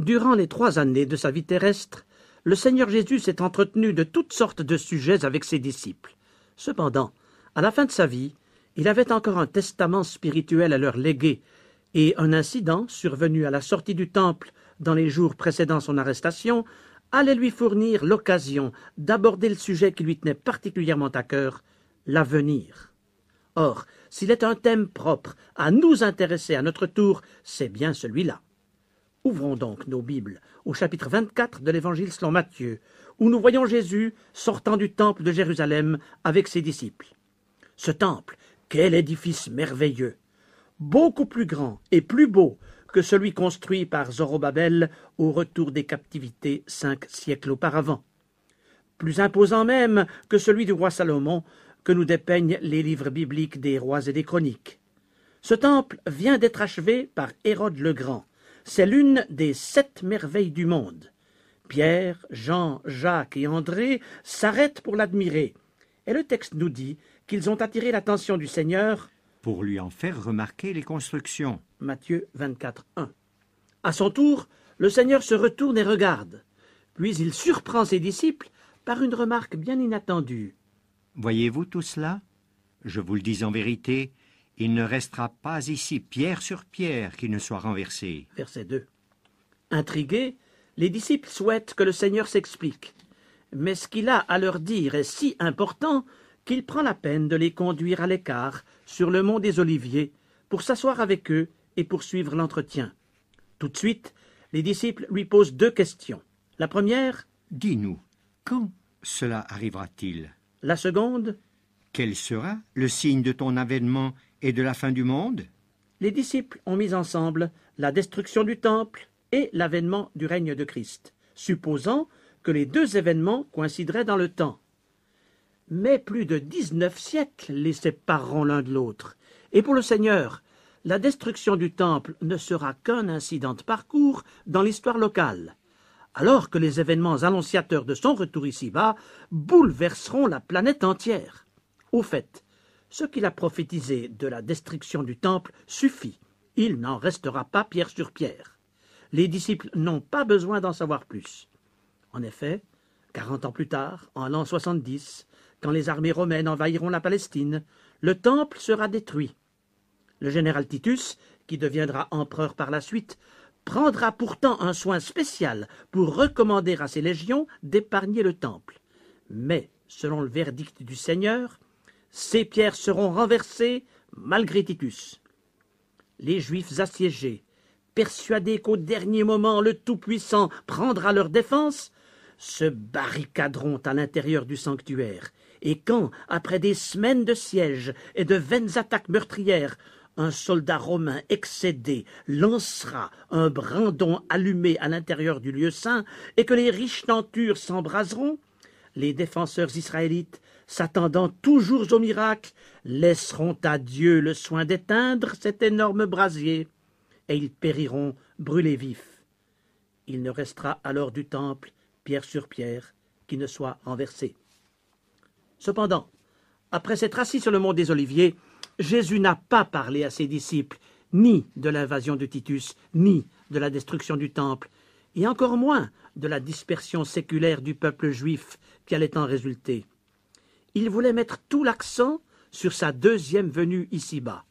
Durant les 3 années de sa vie terrestre, le Seigneur Jésus s'est entretenu de toutes sortes de sujets avec ses disciples. Cependant, à la fin de sa vie, il avait encore un testament spirituel à leur léguer, et un incident, survenu à la sortie du temple dans les jours précédant son arrestation, allait lui fournir l'occasion d'aborder le sujet qui lui tenait particulièrement à cœur, l'avenir. Or, s'il est un thème propre à nous intéresser à notre tour, c'est bien celui-là. Ouvrons donc nos Bibles au chapitre 24 de l'Évangile selon Matthieu, où nous voyons Jésus sortant du temple de Jérusalem avec ses disciples. Ce temple, quel édifice merveilleux! Beaucoup plus grand et plus beau que celui construit par Zorobabel au retour des captivités 5 siècles auparavant. Plus imposant même que celui du roi Salomon que nous dépeignent les livres bibliques des rois et des chroniques. Ce temple vient d'être achevé par Hérode le Grand. C'est l'une des 7 merveilles du monde. Pierre, Jean, Jacques et André s'arrêtent pour l'admirer. Et le texte nous dit qu'ils ont attiré l'attention du Seigneur pour lui en faire remarquer les constructions. Matthieu 24, 1. À son tour, le Seigneur se retourne et regarde. Puis il surprend ses disciples par une remarque bien inattendue. Voyez-vous tout cela? Je vous le dis en vérité, il ne restera pas ici pierre sur pierre qui ne soit renversée. Verset 2. Intrigués, les disciples souhaitent que le Seigneur s'explique. Mais ce qu'il a à leur dire est si important qu'il prend la peine de les conduire à l'écart sur le mont des Oliviers pour s'asseoir avec eux et poursuivre l'entretien. Tout de suite, les disciples lui posent 2 questions. La première, « Dis-nous, quand cela arrivera-t-il? » La seconde, « Quel sera le signe de ton avènement et de la fin du monde? » Les disciples ont mis ensemble la destruction du temple et l'avènement du règne de Christ, supposant que les 2 événements coïncideraient dans le temps. Mais plus de 19 siècles les sépareront l'un de l'autre. Et pour le Seigneur, la destruction du temple ne sera qu'un incident de parcours dans l'histoire locale, alors que les événements annonciateurs de son retour ici-bas bouleverseront la planète entière. Au fait, ce qu'il a prophétisé de la destruction du temple suffit. Il n'en restera pas pierre sur pierre. Les disciples n'ont pas besoin d'en savoir plus. En effet, 40 ans plus tard, en l'an 70, quand les armées romaines envahiront la Palestine, le temple sera détruit. Le général Titus, qui deviendra empereur par la suite, prendra pourtant un soin spécial pour recommander à ses légions d'épargner le temple. Mais, selon le verdict du Seigneur, ces pierres seront renversées malgré Titus. Les Juifs assiégés, persuadés qu'au dernier moment le Tout-Puissant prendra leur défense, se barricaderont à l'intérieur du sanctuaire. Et quand, après des semaines de siège et de vaines attaques meurtrières, un soldat romain excédé lancera un brandon allumé à l'intérieur du lieu saint et que les riches tentures s'embraseront, les défenseurs israélites, s'attendant toujours au miracle, laisseront à Dieu le soin d'éteindre cet énorme brasier, et ils périront brûlés vifs. Il ne restera alors du temple, pierre sur pierre, qui ne soit renversé. Cependant, après s'être assis sur le mont des Oliviers, Jésus n'a pas parlé à ses disciples ni de l'invasion de Titus, ni de la destruction du temple, et encore moins de la dispersion séculaire du peuple juif qui allait en résulter. Il voulait mettre tout l'accent sur sa 2e venue ici-bas,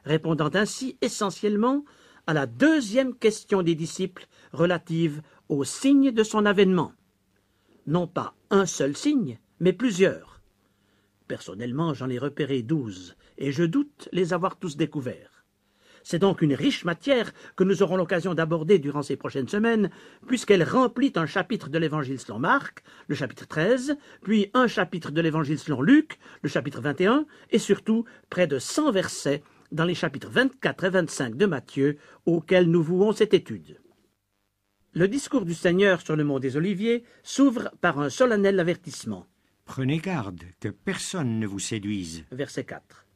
répondant ainsi essentiellement à la 2e question des disciples relative au signe de son avènement. Non pas un seul signe, mais plusieurs. Personnellement, j'en ai repéré 12, et je doute les avoir tous découverts. C'est donc une riche matière que nous aurons l'occasion d'aborder durant ces prochaines semaines, puisqu'elle remplit un chapitre de l'Évangile selon Marc, le chapitre 13, puis un chapitre de l'Évangile selon Luc, le chapitre 21, et surtout près de 100 versets dans les chapitres 24 et 25 de Matthieu, auxquels nous vouons cette étude. Le discours du Seigneur sur le mont des Oliviers s'ouvre par un solennel avertissement. Prenez garde que personne ne vous séduise. Verset 4.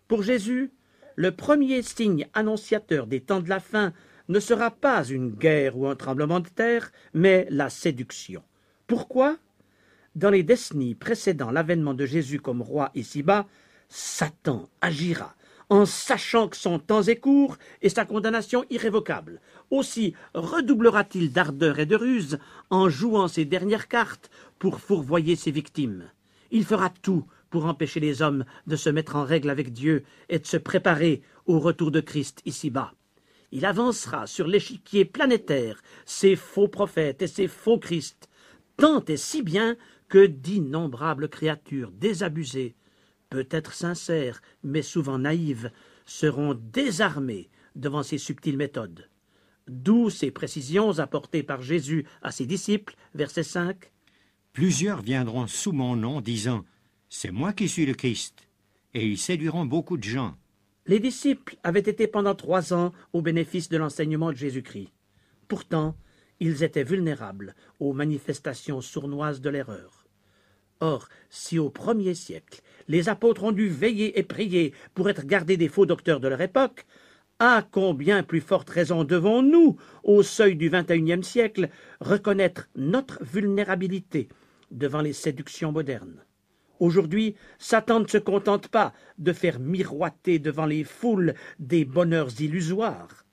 Pour Jésus, le premier signe annonciateur des temps de la fin ne sera pas une guerre ou un tremblement de terre, mais la séduction. Pourquoi? Dans les décennies précédant l'avènement de Jésus comme roi ici-bas, Satan agira en sachant que son temps est court et sa condamnation irrévocable. Aussi redoublera-t-il d'ardeur et de ruse en jouant ses dernières cartes pour fourvoyer ses victimes. Il fera tout pour empêcher les hommes de se mettre en règle avec Dieu et de se préparer au retour de Christ ici-bas. Il avancera sur l'échiquier planétaire ses faux prophètes et ses faux Christ, tant et si bien que d'innombrables créatures désabusées, peut-être sincères, mais souvent naïves, seront désarmées devant ces subtiles méthodes. D'où ces précisions apportées par Jésus à ses disciples, verset 5. Plusieurs viendront sous mon nom, disant « C'est moi qui suis le Christ », et ils séduiront beaucoup de gens. Les disciples avaient été pendant 3 ans au bénéfice de l'enseignement de Jésus-Christ. Pourtant, ils étaient vulnérables aux manifestations sournoises de l'erreur. Or, si au 1er siècle, les apôtres ont dû veiller et prier pour être gardés des faux docteurs de leur époque, à combien plus forte raison devons-nous, au seuil du XXIe siècle, reconnaître notre vulnérabilité devant les séductions modernes. Aujourd'hui, Satan ne se contente pas de faire miroiter devant les foules des bonheurs illusoires.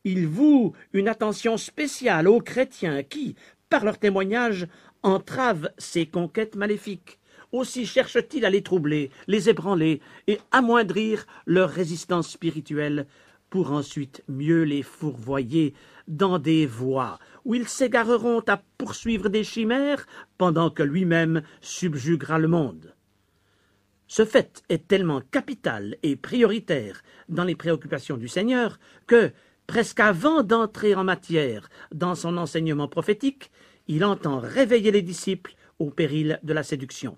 Il voue une attention spéciale aux chrétiens qui, par leur témoignage, entravent ces conquêtes maléfiques. Aussi cherche-t-il à les troubler, les ébranler et amoindrir leur résistance spirituelle pour ensuite mieux les fourvoyer dans des voies où ils s'égareront à poursuivre des chimères pendant que lui-même subjuguera le monde. Ce fait est tellement capital et prioritaire dans les préoccupations du Seigneur que, presque avant d'entrer en matière dans son enseignement prophétique, il entend réveiller les disciples au péril de la séduction.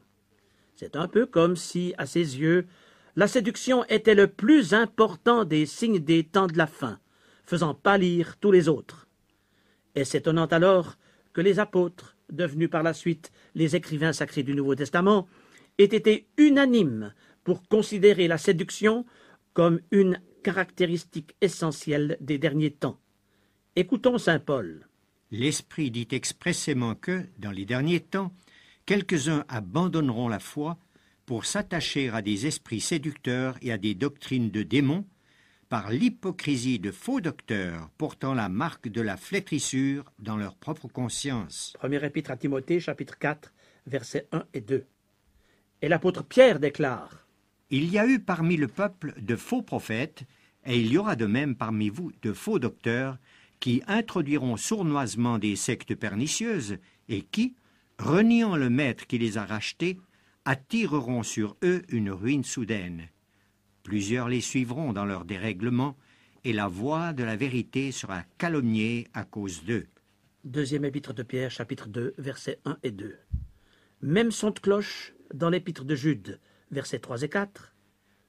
C'est un peu comme si, à ses yeux, la séduction était le plus important des signes des temps de la fin, faisant pâlir tous les autres. Est-ce étonnant alors que les apôtres, devenus par la suite les écrivains sacrés du Nouveau Testament, aient été unanimes pour considérer la séduction comme une caractéristique essentielle des derniers temps. Écoutons saint Paul. L'Esprit dit expressément que, dans les derniers temps, quelques-uns abandonneront la foi pour s'attacher à des esprits séducteurs et à des doctrines de démons, par l'hypocrisie de faux docteurs portant la marque de la flétrissure dans leur propre conscience. Première épître à Timothée, chapitre 4, versets 1 et 2. Et l'apôtre Pierre déclare : Il y a eu parmi le peuple de faux prophètes, et il y aura de même parmi vous de faux docteurs, qui introduiront sournoisement des sectes pernicieuses, et qui, reniant le maître qui les a rachetés, attireront sur eux une ruine soudaine. Plusieurs les suivront dans leur dérèglement, et la voie de la vérité sera calomniée à cause d'eux. Deuxième épître de Pierre, chapitre 2, versets 1 et 2. Même son de cloche dans l'épître de Jude, versets 3 et 4.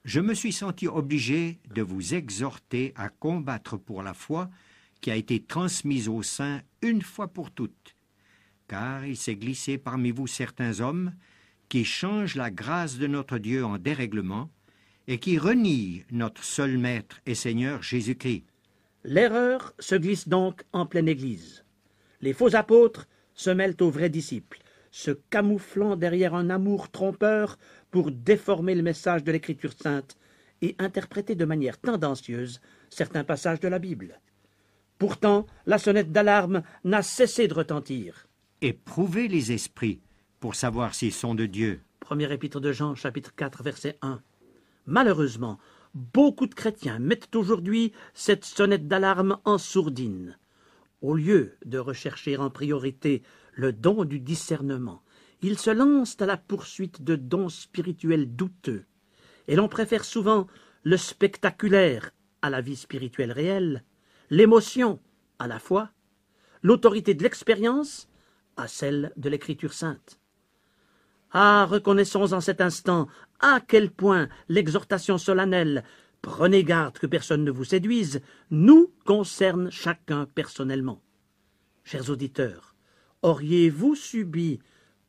Je me suis senti obligé de vous exhorter à combattre pour la foi qui a été transmise aux saints une fois pour toutes, car il s'est glissé parmi vous certains hommes qui changent la grâce de notre Dieu en dérèglement et qui renient notre seul Maître et Seigneur Jésus-Christ. L'erreur se glisse donc en pleine Église. Les faux apôtres se mêlent aux vrais disciples, se camouflant derrière un amour trompeur pour déformer le message de l'Écriture sainte et interpréter de manière tendancieuse certains passages de la Bible. Pourtant, la sonnette d'alarme n'a cessé de retentir. Éprouvez les esprits pour savoir s'ils sont de Dieu. Premier épître de Jean, chapitre 4, verset 1. Malheureusement, beaucoup de chrétiens mettent aujourd'hui cette sonnette d'alarme en sourdine. Au lieu de rechercher en priorité le don du discernement, ils se lancent à la poursuite de dons spirituels douteux. Et l'on préfère souvent le spectaculaire à la vie spirituelle réelle, l'émotion à la foi, l'autorité de l'expérience à celle de l'Écriture sainte. Ah, reconnaissons en cet instant à quel point l'exhortation solennelle « Prenez garde que personne ne vous séduise » nous concerne chacun personnellement. Chers auditeurs, auriez-vous subi,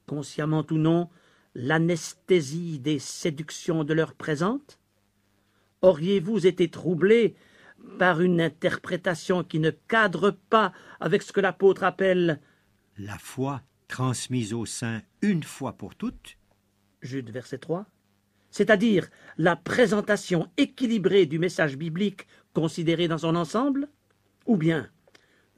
consciemment ou non, l'anesthésie des séductions de l'heure présente? Auriez-vous été troublés par une interprétation qui ne cadre pas avec ce que l'apôtre appelle la foi transmise aux saints une fois pour toutes? Jude, verset 3. c'est-à-dire la présentation équilibrée du message biblique considéré dans son ensemble? Ou bien,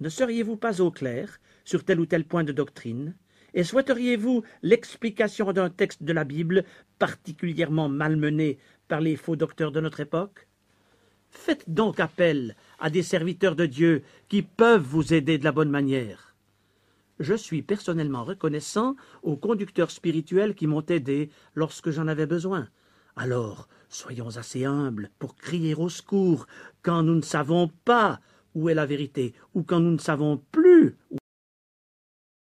ne seriez-vous pas au clair sur tel ou tel point de doctrine, et souhaiteriez-vous l'explication d'un texte de la Bible particulièrement malmené par les faux docteurs de notre époque? Faites donc appel à des serviteurs de Dieu qui peuvent vous aider de la bonne manière. Je suis personnellement reconnaissant aux conducteurs spirituels qui m'ont aidé lorsque j'en avais besoin. Alors, soyons assez humbles pour crier au secours quand nous ne savons pas où est la vérité ou quand nous ne savons plus